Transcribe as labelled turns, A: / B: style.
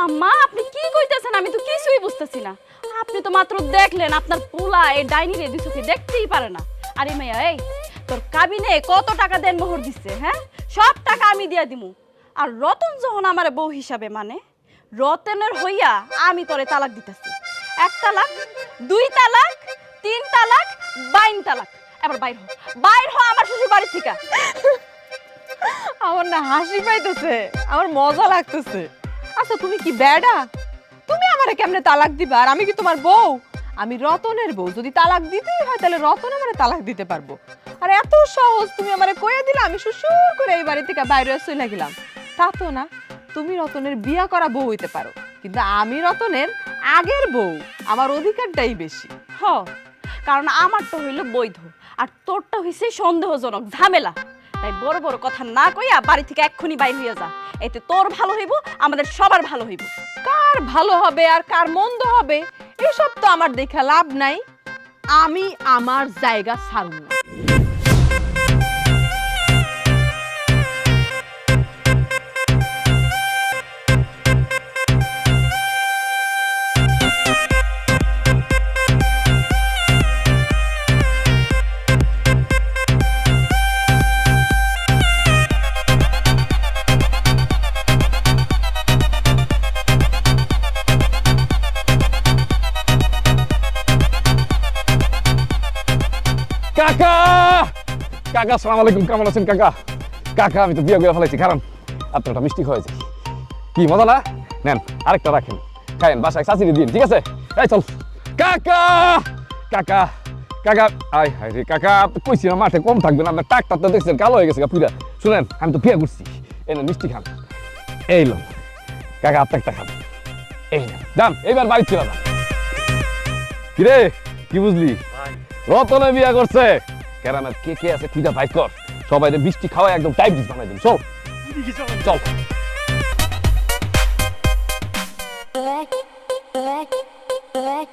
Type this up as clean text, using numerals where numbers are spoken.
A: আম্মা আপনি কি কইতেছেন? আমি তো কিছুই বুঝতেছি না। আপনি তো মাত্র দেখলেন আপনার পোলা এই ডাইনি রে দুই চোখে দেখতেই পারে না। আরে মাইয়া এই তোর কাবিনে কত টাকা দেন মোহর দিচ্ছে? হ্যাঁ, সব টাকা আমি দিয়া দিমু। আর রতন যখন আমার বউ হিসাবে মানে রতনের হইয়া আমি তোরে তালাক দিতেছি। 1 তালাক, 2 তালাক, 3 তালাক, 22 তালাক। এবার বাইর হ, বাইর হ আমার শ্বশুর বাড়ি থেকে।
B: আমার না হাসি পাইতেছে, আমার মজা লাগতেছে। আচ্ছা তুমি কি বেডা? তুমি আমারে কেমনে তালাক দিবা? আর আমি কি তোমার বউ? আমি রতনের বউ, যদি তালাক দিতেই হয় তাহলে রতন আমারে তালাক দিতে পারবো। আর এত সহজ তুমি আমারে কইয়া দিলা, আমি সুসুর করে এই বাড়ি থেকে বাইরে চলে গেলাম। তা তো না, তুমি রতনের বিয়া করা বউ হইতে পারো, কিন্তু আমি রতনের আগের বউ, আমার অধিকারটাই বেশি।
A: হ, কারণ আমারটা হইল বৈধ আর তোরটা হইছে সন্দেহজনক ঝামেলা। তাই বড় বড় কথা না কইয়া বাড়ি থেকে এক্ষুনি বাইর হইয়া যা। এতে তোর ভালো হইব, আমাদের সবার ভালো হইব।
B: কার ভালো হবে আর কার মন্দ হবে এসব তো আমার দেখা লাভ নাই। আমি আমার জায়গা ছাড়ব না।
C: কাকা কাকা আসসালামু আলাইকুম, কেমন আছেন কাকা? কাকা আমি তো বিয়ে করে ফেলাইছি, কারণ আপনারটা মিষ্টি খাওয়াইছে। কি মজা না? নেন আরেকটা রাখেন, খাইেন, বাসায় চাচিরে দিন, ঠিক আছে? এই চল কাকা। কাকা কাকা আয় হায় রে কাকা, কইছি না মাঠে কম থাকবেন, আপনার টাকটা তো দেখছেন কালো হয়ে গেছে পুরা। শুনেন আমি তো বিয়ে করছি, এনে মিষ্টি খান। এই লো কাকা, আপনি একটা খান, এই নেন যান, এইবার বাড়ি ছিল না। কিরে কি বুঝলি? রতনে বিয়া করছে। কেরামের কে কে আছে তুইটা ভাই কর, সবাই মিষ্টি খাওয়া একদম টাইপ ডিশ বানাই দিন। চল চল।
D: Black, black, black.